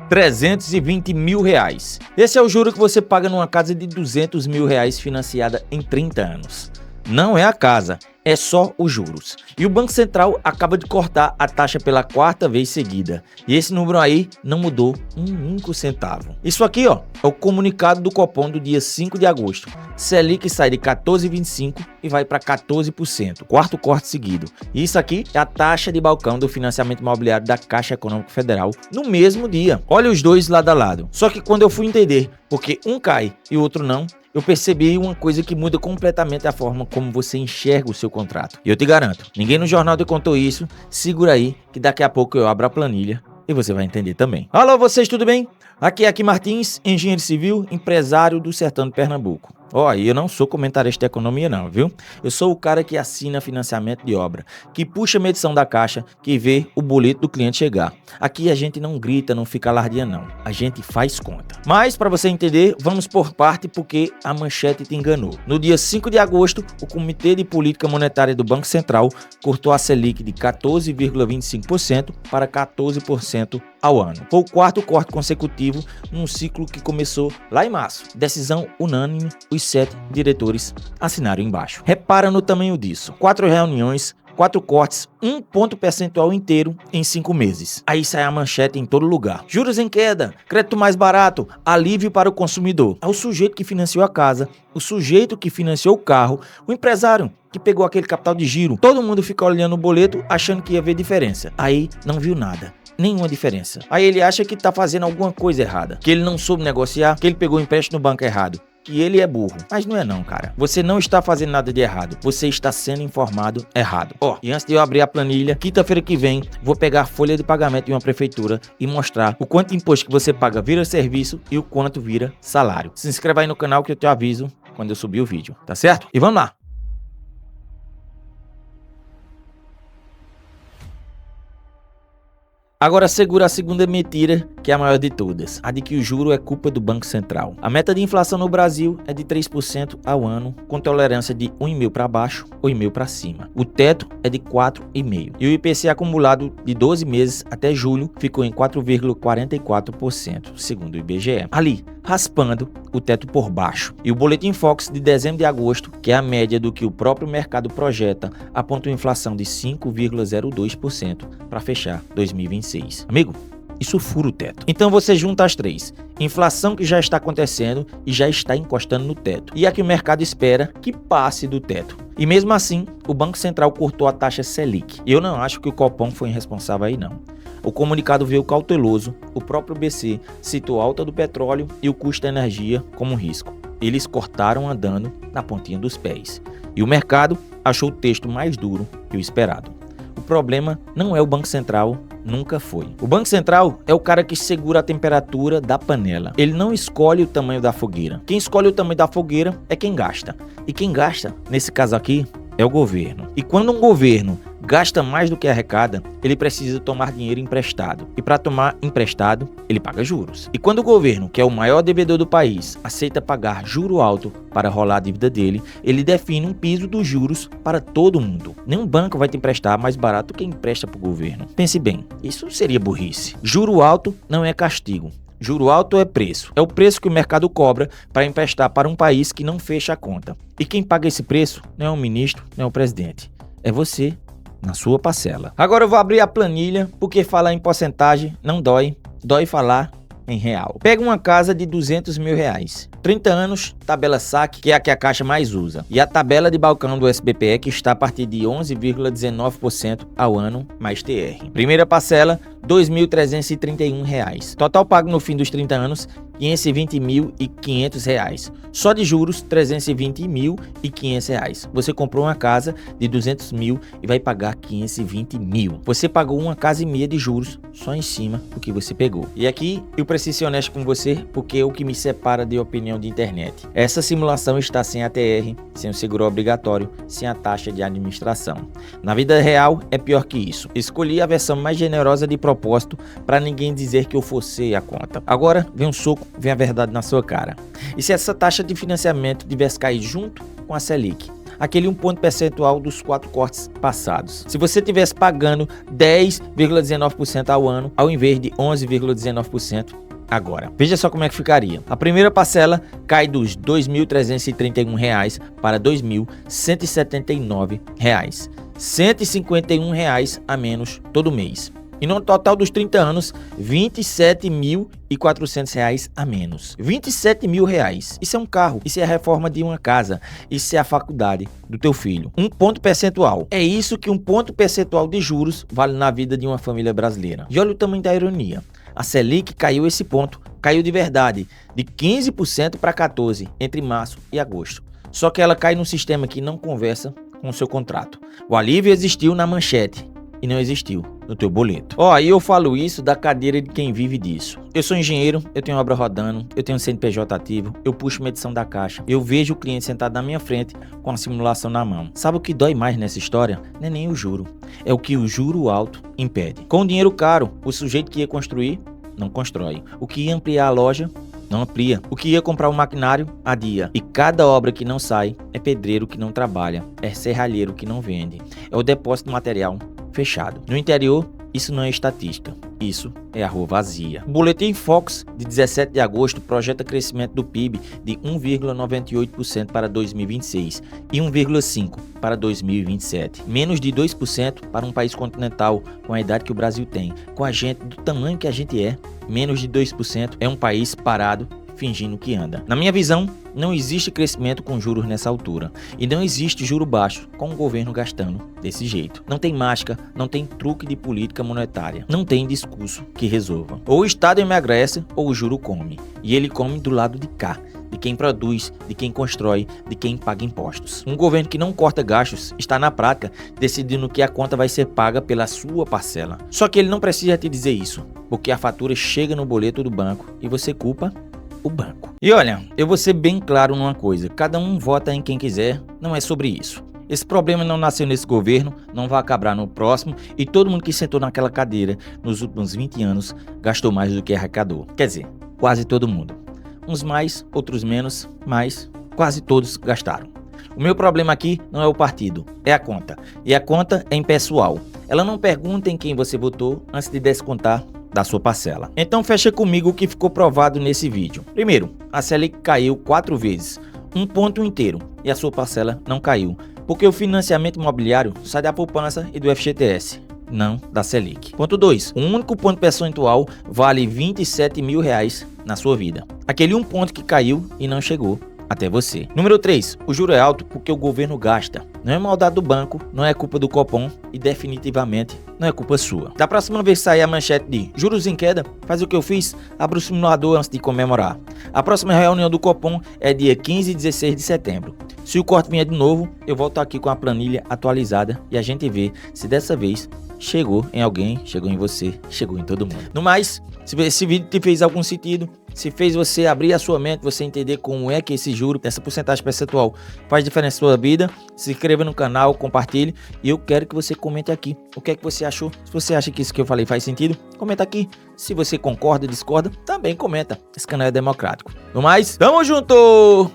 R$320 mil. Esse é o juro que você paga numa casa de R$200 mil financiada em 30 anos. Não é a casa, é só os juros. E o Banco Central acaba de cortar a taxa pela 4ª vez seguida. E esse número aí não mudou um único centavo. Isso aqui, ó, é o comunicado do Copom do dia 5 de agosto. Selic sai de 14,25% e vai para 14%, quarto corte seguido. E isso aqui é a taxa de balcão do financiamento imobiliário da Caixa Econômica Federal no mesmo dia. Olha os dois lado a lado. Só que quando eu fui entender porque um cai e o outro não, eu percebi uma coisa que muda completamente a forma como você enxerga o seu contrato. E eu te garanto, ninguém no jornal te contou isso. Segura aí que daqui a pouco eu abro a planilha e você vai entender também. Alô, vocês, tudo bem? Aqui é Aki Martins, engenheiro civil, empresário do sertão de Pernambuco. Ó, e eu não sou comentarista de economia não, viu? Eu sou o cara que assina financiamento de obra, que puxa a medição da caixa, que vê o boleto do cliente chegar. Aqui a gente não grita, não fica alardeando não, a gente faz conta. Mas para você entender, vamos por parte porque a manchete te enganou. No dia 5 de agosto, o Comitê de Política Monetária do Banco Central cortou a Selic de 14,25% para 14% ao ano. Foi o 4º corte consecutivo num ciclo que começou lá em março. Decisão unânime, os 7 diretores assinaram embaixo. Repara no tamanho disso. 4 reuniões, 4 cortes, 1 ponto percentual inteiro em 5 meses. Aí sai a manchete em todo lugar. Juros em queda, crédito mais barato, alívio para o consumidor. É o sujeito que financiou a casa, o sujeito que financiou o carro, o empresário que pegou aquele capital de giro. Todo mundo fica olhando o boleto achando que ia ver diferença. Aí não viu nada. Nenhuma diferença. Aí ele acha que tá fazendo alguma coisa errada, que ele não soube negociar, que ele pegou o empréstimo no banco errado, que ele é burro. Mas não é não, cara. Você não está fazendo nada de errado. Você está sendo informado errado. Ó, e antes de eu abrir a planilha, quinta-feira que vem, vou pegar a folha de pagamento de uma prefeitura e mostrar o quanto de imposto que você paga vira serviço e o quanto vira salário. Se inscreva aí no canal que eu te aviso quando eu subir o vídeo, tá certo? E vamos lá. Agora segura a segunda mentira, que é a maior de todas, a de que o juro é culpa do Banco Central. A meta de inflação no Brasil é de 3% ao ano, com tolerância de 1,5% para baixo ou 1,5% para cima. O teto é de 4,5%. E o IPC acumulado de 12 meses até julho ficou em 4,44%, segundo o IBGE. Ali, raspando o teto por baixo. E o Boletim Focus de dezembro e agosto, que é a média do que o próprio mercado projeta, aponta uma inflação de 5,02% para fechar 2026. Amigo, isso fura o teto. Então você junta as três. Inflação que já está acontecendo e já está encostando no teto. E a que o mercado espera que passe do teto. E mesmo assim, o Banco Central cortou a taxa Selic. Eu não acho que o Copom foi irresponsável aí não. O comunicado veio cauteloso, o próprio BC citou a alta do petróleo e o custo da energia como risco. Eles cortaram andando na pontinha dos pés. E o mercado achou o texto mais duro que o esperado. O problema não é o Banco Central, nunca foi. O Banco Central é o cara que segura a temperatura da panela. Ele não escolhe o tamanho da fogueira. Quem escolhe o tamanho da fogueira é quem gasta. E quem gasta, nesse caso aqui, é o governo. E quando um governo gasta mais do que arrecada, ele precisa tomar dinheiro emprestado. E para tomar emprestado, ele paga juros. E quando o governo, que é o maior devedor do país, aceita pagar juro alto para rolar a dívida dele, ele define um piso dos juros para todo mundo. Nenhum banco vai te emprestar mais barato do que empresta para o governo. Pense bem, isso seria burrice. Juro alto não é castigo. Juro alto é preço. É o preço que o mercado cobra para emprestar para um país que não fecha a conta. E quem paga esse preço não é o ministro, não é o presidente. É você, na sua parcela. Agora eu vou abrir a planilha, porque falar em porcentagem não dói. Dói falar em real. Pega uma casa de R$200 mil. 30 anos, tabela saque, que é a que a Caixa mais usa. E a tabela de balcão do SBPE, que está a partir de 11,19% ao ano, mais TR. Primeira parcela, R$ 2.331. Total pago no fim dos 30 anos, R$ 520.500. Só de juros, R$ 320.500. Você comprou uma casa de 200 mil e vai pagar 520 mil. Você pagou uma casa e meia de juros só em cima do que você pegou. E aqui eu preciso ser honesto com você, porque é o que me separa de opinião de internet. Essa simulação está sem ATR, sem o seguro obrigatório, sem a taxa de administração. Na vida real é pior que isso. Escolhi a versão mais generosa de propósito para ninguém dizer que eu forcei a conta. Agora vem um soco, vem a verdade na sua cara. E se essa taxa de financiamento tivesse caído junto com a Selic? aquele 1 ponto percentual dos 4 cortes passados. Se você tivesse pagando 10,19% ao ano, ao invés de 11,19% agora. Veja só como é que ficaria. A primeira parcela cai dos R$ 2.331 para R$ 2.179, R$ 151 a menos todo mês. E no total dos 30 anos, R$ 27.400 a menos. R$ 27 mil. Isso é um carro, isso é a reforma de uma casa, isso é a faculdade do teu filho. 1 ponto percentual. É isso que 1 ponto percentual de juros vale na vida de uma família brasileira. E olha o tamanho da ironia. A Selic caiu esse ponto, caiu de verdade, de 15% para 14% entre março e agosto. Só que ela cai num sistema que não conversa com o seu contrato. O alívio existiu na manchete e não existiu no teu boleto. Aí eu falo isso da cadeira de quem vive disso. Eu sou engenheiro, eu tenho obra rodando, eu tenho CNPJ ativo, eu puxo medição da caixa, eu vejo o cliente sentado na minha frente com a simulação na mão. Sabe o que dói mais nessa história? Não é nem o juro, é o que o juro alto impede. Com dinheiro caro, o sujeito que ia construir, não constrói. O que ia ampliar a loja, não amplia. O que ia comprar um maquinário, adia. E cada obra que não sai é pedreiro que não trabalha, é serralheiro que não vende, é o depósito de material fechado. No interior, isso não é estatística, isso é a rua vazia. O Boletim Focus de 17 de agosto projeta crescimento do PIB de 1,98% para 2026 e 1,5% para 2027. Menos de 2% para um país continental com a idade que o Brasil tem, com a gente do tamanho que a gente é. Menos de 2% é um país parado, fingindo que anda. Na minha visão, não existe crescimento com juros nessa altura. E não existe juro baixo com o governo gastando desse jeito. Não tem mágica, não tem truque de política monetária. Não tem discurso que resolva. Ou o Estado emagrece ou o juro come. E ele come do lado de cá. De quem produz, de quem constrói, de quem paga impostos. Um governo que não corta gastos está na prática decidindo que a conta vai ser paga pela sua parcela. Só que ele não precisa te dizer isso, porque a fatura chega no boleto do banco e você culpa o banco. E olha, eu vou ser bem claro numa coisa, cada um vota em quem quiser, não é sobre isso. Esse problema não nasceu nesse governo, não vai acabar no próximo, e todo mundo que sentou naquela cadeira nos últimos 20 anos gastou mais do que arrecadou. Quer dizer, quase todo mundo. Uns mais, outros menos, mas quase todos gastaram. O meu problema aqui não é o partido, é a conta. E a conta é impessoal. Ela não pergunta em quem você votou antes de descontar da sua parcela. Então fecha comigo o que ficou provado nesse vídeo. Primeiro, a Selic caiu 4 vezes, 1 ponto inteiro, e a sua parcela não caiu, porque o financiamento imobiliário sai da poupança e do FGTS, não da Selic. Ponto 2, um único ponto percentual vale R$ 27 mil na sua vida. Aquele 1 ponto que caiu e não chegou até você. Número 3, o juro é alto porque o governo gasta. Não é maldade do banco, não é culpa do Copom e definitivamente não é culpa sua. Da próxima vez que sair a manchete de juros em queda, faz o que eu fiz, abra o simulador antes de comemorar. A próxima reunião do Copom é dia 15 e 16 de setembro. Se o corte vier de novo, eu volto aqui com a planilha atualizada e a gente vê se dessa vez chegou em alguém, chegou em você, chegou em todo mundo. No mais, se esse vídeo te fez algum sentido, se fez você abrir a sua mente, você entender como é que esse juro, essa porcentagem percentual faz diferença na sua vida, se inscreva no canal, compartilhe e eu quero que você comente aqui o que é que você achou. Se você acha que isso que eu falei faz sentido, comenta aqui. Se você concorda ou discorda, também comenta. Esse canal é democrático. No mais, tamo junto!